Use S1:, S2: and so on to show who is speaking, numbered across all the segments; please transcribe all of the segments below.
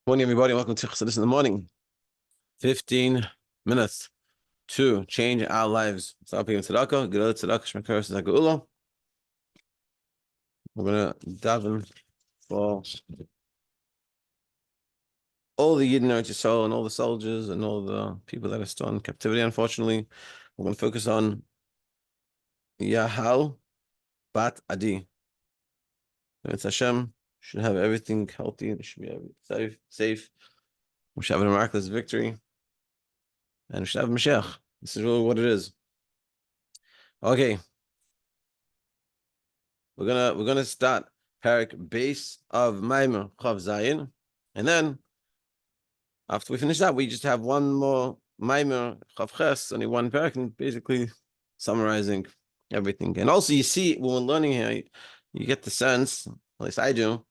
S1: Morning, everybody. Welcome to Chassidus in the morning. 15 minutes to change our lives. We're gonna daven for all the yidden Eretz Yisroel and all the soldiers and all the people that are still in captivity. Unfortunately, we're going to focus on Yahal Bat Adi. It's Hashem should have everything healthy. It should be safe. We should have a miraculous victory, and we should have Mashiach. This is really what it is. Okay, we're gonna start parak base of Maamer Chav Zayin, and then after we finish that, we just have one more Maamer Chav Ches, only one parak, and basically summarizing everything. And also, you see when we're learning here, you get the sense, at least I do,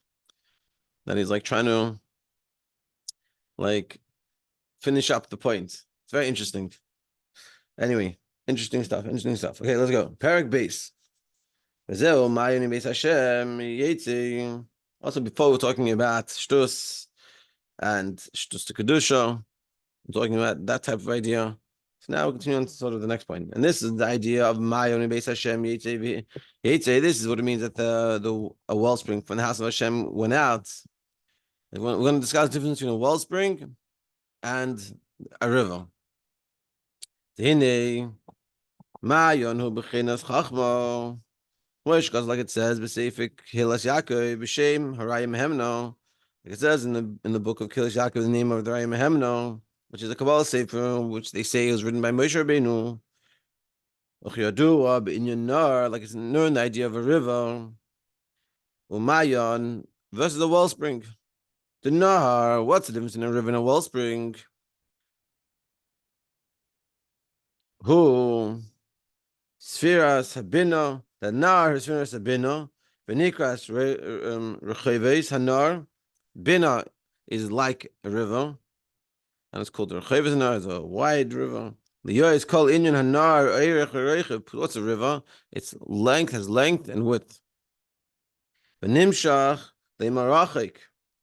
S1: that he's like trying to like finish up the point. It's very interesting. Anyway, interesting stuff. Okay, let's go. Parak base. Also, before we're talking about shtus and shtus to kedusha, we're talking about that type of idea. So now we continue on to sort of the next point, and this is the idea of Mayon Beis Hashem Yitzei. This is what it means that a wellspring from the house of Hashem went out. We're going to discuss the difference between a wellspring and a river. Mayon hu b'chinas chachma. Because like it says, B'seifik Hilas Yaakov B'Shem Harayim Hemno. Like it says in the book of Hilas Yaakov, the name of the Harayim Hemno, which is a Kabbalah Sefer, which they say was written by Moshe Rabbeinu. Like it's known the idea of a river. Umayon versus a wellspring. The Nahar, what's the difference in a river and a wellspring? Who Spheras Habino. The Nar is Spheras Habino. Benikras Recheves Hanar. Bina is like a river, and it's called Recheves Hanar. It's a wide river. The Yoy is called Inyan Hanar. What's a river? Its length has length and width. Benimshach Leimarachik,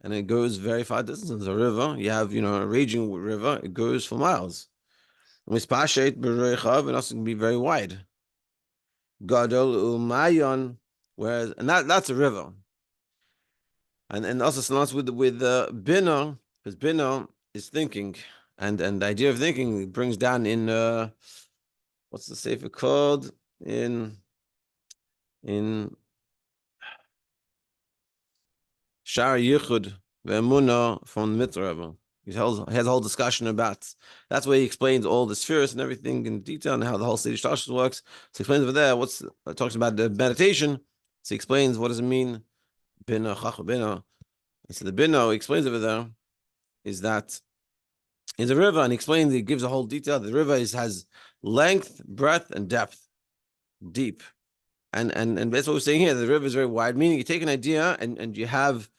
S1: and it goes very far distances. A river, you have a raging river. It goes for miles. Mispashet Bereichav, and also can be very wide. Gadol Umayon, whereas that's a river. And also synonymous with bina, because bina is thinking, and the idea of thinking brings down in what's the sefer called in Shar Yichud Ve'emuna from the Mitzvah. He has a whole discussion about. That's where he explains all the spheres and everything in detail and how the whole stage of works. So he explains over there talks about the meditation. So he explains what does it mean, bina chach bina. And so the bina he explains over there is that is a river, and he gives a whole detail. The river has length, breadth, and depth, deep, and that's what we're saying here. The river is very wide, meaning you take an idea and you have.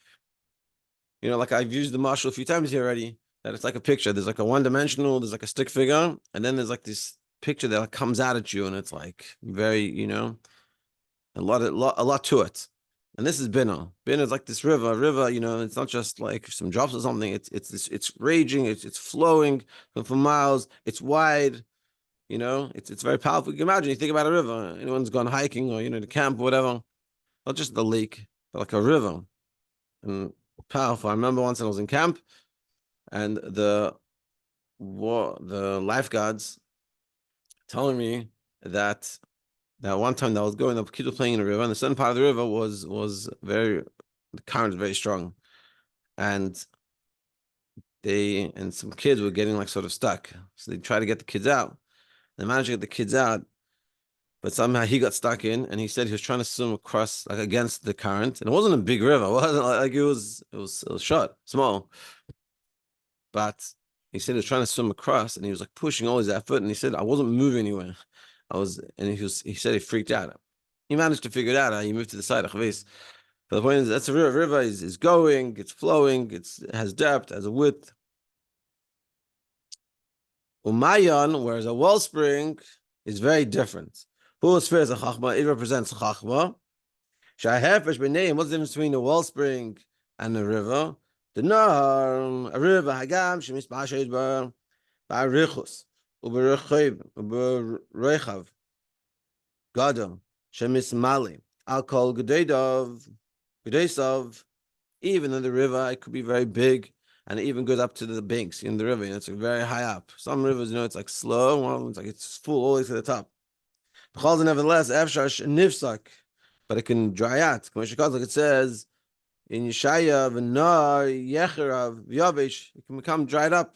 S1: Like I've used the marshal a few times here already, that it's like a picture. There's like a one-dimensional, there's like a stick figure, and then there's like this picture that comes out at you, and it's like very, a lot to it. And this is Bina. Bina is like this river, it's not just like some drops or something. It's raging, it's flowing for miles, it's wide, it's very powerful. You can imagine, you think about a river, anyone's gone hiking or, to camp or whatever, not just the lake, but like a river. And powerful. I remember once I was in camp, and the lifeguards telling me that one time that I was going up, kids were playing in the river, and the southern part of the river was the current was very strong, and some kids were getting like sort of stuck. So they tried to get the kids out. They managed to get the kids out, but somehow he got stuck in, and he said he was trying to swim across, like against the current, and it wasn't a big river. It wasn't like it was short, small. But he said he was trying to swim across, and he was like pushing all his effort, and he said I wasn't moving anywhere. He said he freaked out. He managed to figure it out. He moved to the side of Chavis. But the point is, that's a river. River is going, it's flowing, it has depth, has a width. Umayan, whereas a wellspring is very different. What's the chachma? It represents chachma. What's the difference between a wellspring and a river? The Nahar, a river, Hagam, Shemis Bashes Bar, Barichus, Uberechib, Uberechav, Gadam, Shemis Mali, Alcohol Gudedov, Gudesov, even in the river, it could be very big, and it even goes up to the banks in the river. It's like very high up. Some rivers, it's like slow, one it's like it's full all the way to the top. Nevertheless, Efshash Nifsak, but it can dry out. Like it says in Yeshaya, V'nar Yecherav Yavish, it can become dried up.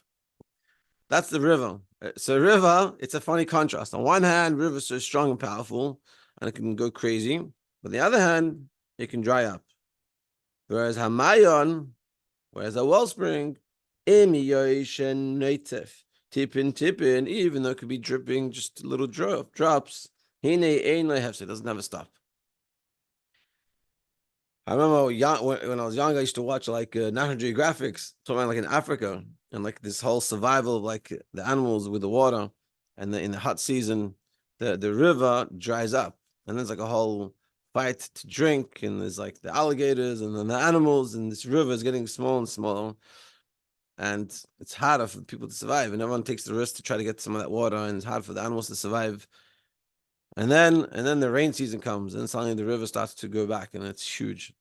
S1: That's the river. So river, it's a funny contrast. On one hand, rivers are strong and powerful, and it can go crazy. But on the other hand, it can dry up. Whereas Hamayon, whereas a wellspring, tipping, even though it could be dripping just little drops, it doesn't have a stop. I remember when I was young, I used to watch like National Geographics, talking about like in Africa, and like this whole survival of like the animals with the water, and in the hot season, the river dries up, and there's like a whole fight to drink, and there's like the alligators and then the animals, and this river is getting smaller and smaller, and it's harder for people to survive, and everyone takes the risk to try to get some of that water, and it's hard for the animals to survive. And then the rain season comes, and suddenly the river starts to go back, and it's huge.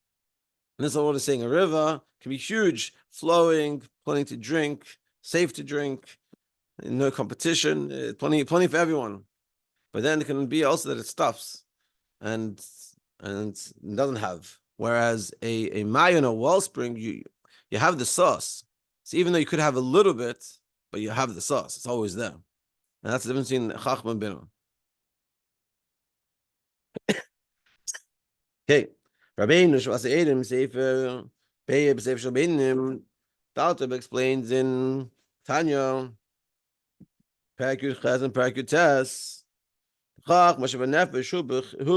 S1: And this is what it's saying. A river can be huge, flowing, plenty to drink, safe to drink, no competition, plenty for everyone. But then it can be also that it stops and it doesn't have. Whereas a mayon or wellspring, you have the sauce. So even though you could have a little bit, but you have the sauce, it's always there. And that's the difference between Chachma and Bina. Okay. Rabbeinu Shvas Edom Sefer Peyeb Sefer Shalbeinim. Dalteb explains in Tanya, Parakut Chaz and Parakut Tes. Chach Moshe Benefesh Hu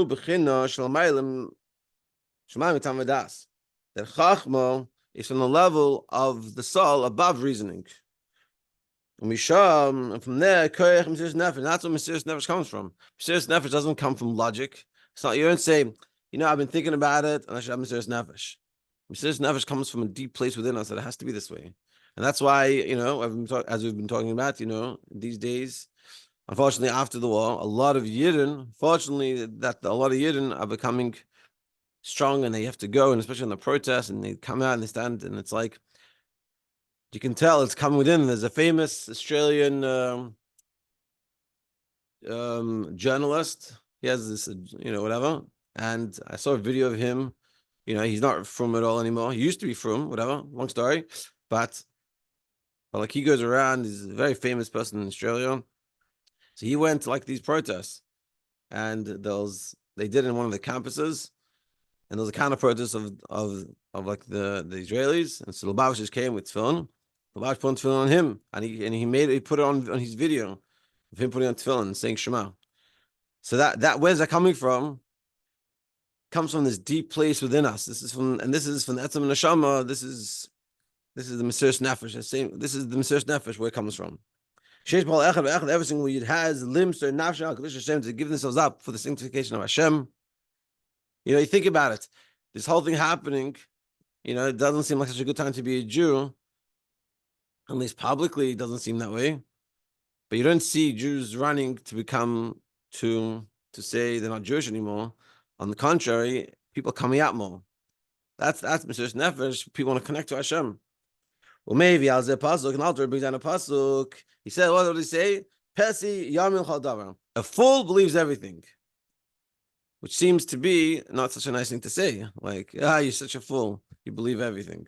S1: Bechina Shalmailim Shemaim Tamadas. That Chachma is from the level of the soul above reasoning. And from there, Koyach Mesiras Nefesh. That's where Mesiras Nefesh comes from. Mesiras Nefesh doesn't come from logic. It's not, you don't say, I've been thinking about it, and I should have Mesiras Nefesh. Mesiras Nefesh comes from a deep place within us that it has to be this way. And that's why, as we've been talking about, these days, unfortunately, after the war, a lot of yidden, fortunately, a lot of yidden are becoming strong, and they have to go, and especially in the protests, and they come out and they stand, and it's like, you can tell it's coming within. There's a famous Australian journalist. He has this, whatever. And I saw a video of him. He's not from at all anymore. He used to be from, whatever, long story. But like he goes around, he's a very famous person in Australia. So he went to like these protests. And they did it in one of the campuses. And there was a counter protest of like the Israelis. And so Lubavitch just came with tefillin. Lubavitch put on tefillin on him. And he put it on his video of him putting on tefillin and saying Shema. So that where's that coming from? Comes from this deep place within us. This is from the Etzem and Neshama. This is the Mesiras Nefesh. This is the Mesiras Nefesh where it comes from. Every single yid has limbs or nafsha to give themselves up for the sanctification of Hashem. You think about it. This whole thing happening, it doesn't seem like such a good time to be a Jew. At least publicly, it doesn't seem that way. But you don't see Jews running to say they're not Jewish anymore. On the contrary, people coming out more. That's Mesiras Nefesh. People want to connect to Hashem. Well, maybe Al Zeh Pasuk, and Alter brings down a pasuk. He said, what did he say? Pesi Yamin Chal Davar. A fool believes everything, which seems to be not such a nice thing to say. Like, you're such a fool. You believe everything.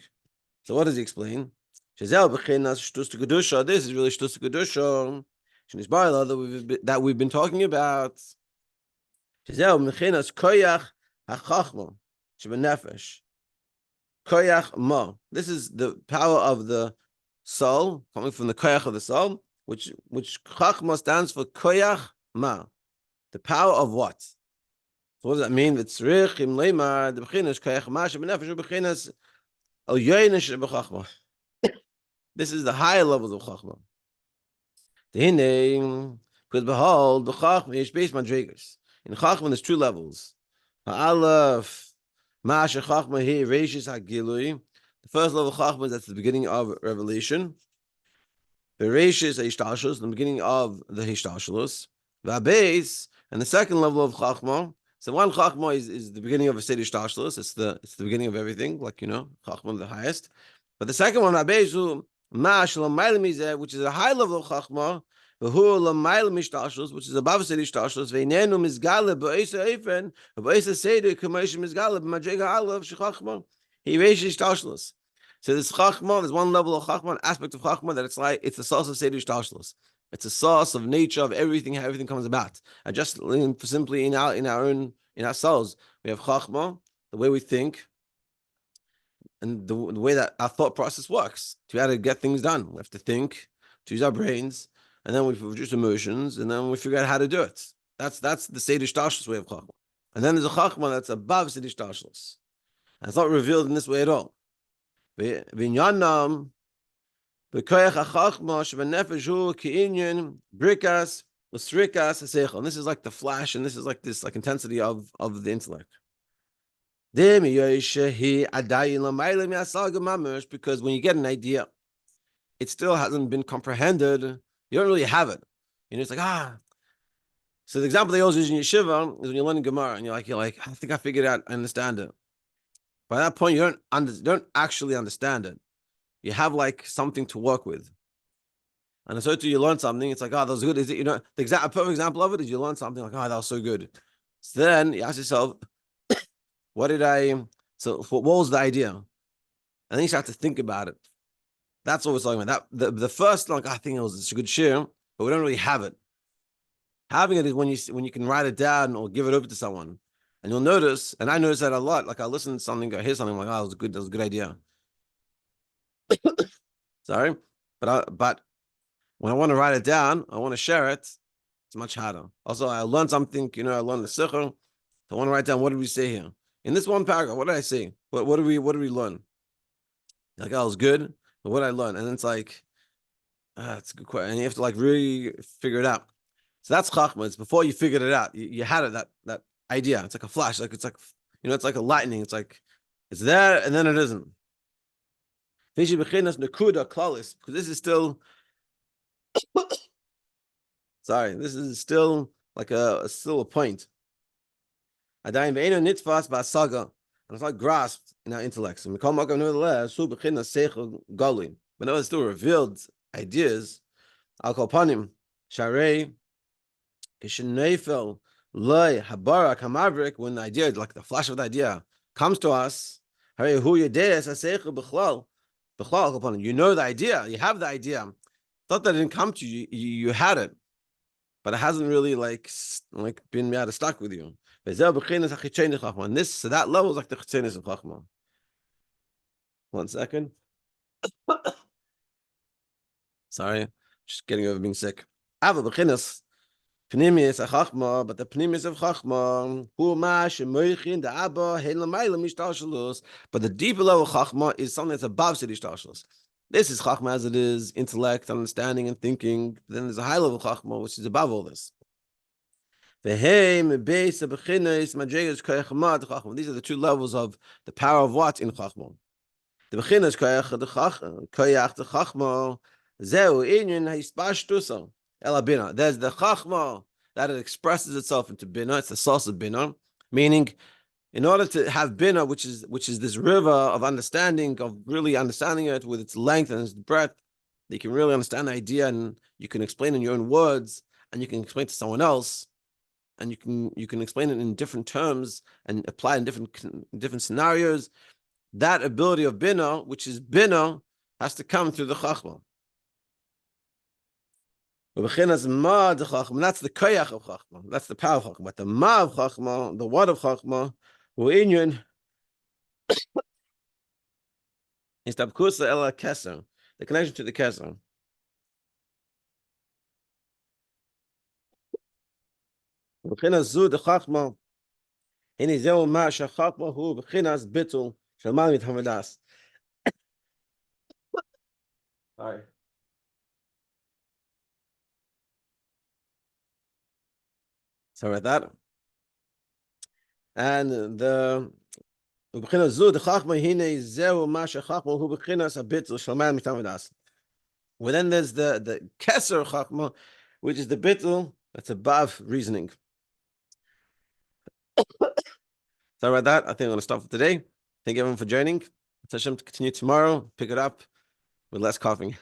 S1: So what does he explain? This is really Shtus Kedusha. That we've been talking about. This is the power of the soul, coming from the koyach of the soul, which chachma stands for koyach ma, the power of what? So what does that mean? This is the higher levels of chachma. Because behold, the chachma is based on madrigas. In chachma, there's two levels. Ha'alef, ma'asher chachma he reishis ha'gilui. The first level of Chachma, that's the beginning of revelation. The Reish is Hishtashlus, the beginning of the Hishtashlus. The base, and the second level of Chachma. So one Chachma is the beginning of a Seder Hishtashlus. It's the beginning of everything, like Chachma the highest. But the second one, Abezu, which is a high level of Chachma, which is above Seder Hishtashlus, Veinenu Mizgale Ba'isa Eifen, Ba'isa Seder Kamesh Mizgale B'Madrega Alav Shechachma. He raises Hishtashlus. So this Chachma, there's one level of Chachma, an aspect of Chachma that it's like, it's the source of Seder Hishtashlus. It's a source of nature of everything, how everything comes about. And just simply in ourselves, we have Chachma, the way we think, and the way that our thought process works. To be able to get things done, we have to think, to use our brains, and then we produce emotions, and then we figure out how to do it. That's the Seder Hishtashlus way of Chachma. And then there's a Chachma that's above Seder Hishtashlus. And it's not revealed in this way at all. V'inyanam b'koyach hachachma shebenefesh hu keinyan brikas u'srikas haseichel. And this is like the flash, and this is like this intensity of the intellect. Because when you get an idea, it still hasn't been comprehended. You don't really have it. It's like So the example they always use in yeshiva is when you're learning Gemara, and you're like, I think I figured it out, I understand it. By that point, you don't actually understand it. You have like something to work with. And so too, you learn something, it's like, that was good. Is it, a perfect example of it is you learn something like, that was so good. So then you ask yourself, what was the idea? And then you start to think about it. That's what we're talking about. The first, I think it's a good shiur, but we don't really have it. Having it is when you can write it down or give it over to someone. And you'll notice, and I notice that a lot, like I listen to something, I hear something, I'm like, that was a good idea. Sorry. But when I want to write it down, I want to share it, it's much harder. Also, I learned something, I learned the Shiur. I want to write down, what did we say here? In this one paragraph, what did I say? What did we learn? Like, it was good, but what did I learn? And it's like, it's a good question. And you have to really figure it out. So that's Chachma. It's before you figured it out. You had it, that idea. It's like a flash. It's like a lightning. It's like, it's there and then it isn't. Because this is still, sorry, this is still like still a point. And it's not grasped in our intellects. And nevertheless, but no, it's still revealed ideas. Al Kolpanim, Sharei, Kishnefel, Loy, Habarak, Hamavrik, when the idea, like the flash of the idea, comes to us, you know the idea, you have the idea. Thought that it didn't come to you, you had it, but it hasn't really like been out of stock with you. And this, so that level is like the Chitzenis of Chachma. 1 second. Sorry, just getting over being sick. Ava b'chinas pnimis achachma, but the pnimis of chachma hu ma shemoichin the abba hein l'mayla mishtashalus. But the deeper level of chachma is something that's above sidishtashalus. This is chachma as it is intellect, understanding, and thinking. Then there's a high level of chachma which is above all this. These are the two levels of the power of what in chachma. The beginner's koyach the chachma zeu inyan hispashtusa ela bina. There's the chachma that it expresses itself into bina. It's the source of bina, meaning in order to have bina, which is this river of understanding, of really understanding it with its length and its breadth, you can really understand the idea and you can explain in your own words and you can explain to someone else. And you can explain it in different terms and apply in different scenarios. That ability of bina, which is bina, has to come through the chachma. And that's the koyach of chachma. That's the power of chachma. But the ma of chachma, the word of chachma, is tabkusa ela keser, the connection to the keser. B'chinas zu the chachma. Hini zeu ma shachachma hu b'chinas bitul shalman mit hamadas. Sorry. Sorry about that. And ובחינת זו דחכמה הנה זהו מה שחכמה הוא בחינת הביטל שלמד מטעם ודעת. Well, then there's the Kesser Chachma, which is the bittul that's above reasoning. Sorry about that. I think I'm going to stop for today. Thank you everyone for joining. Let's Hashem to continue tomorrow. Pick it up with less coughing.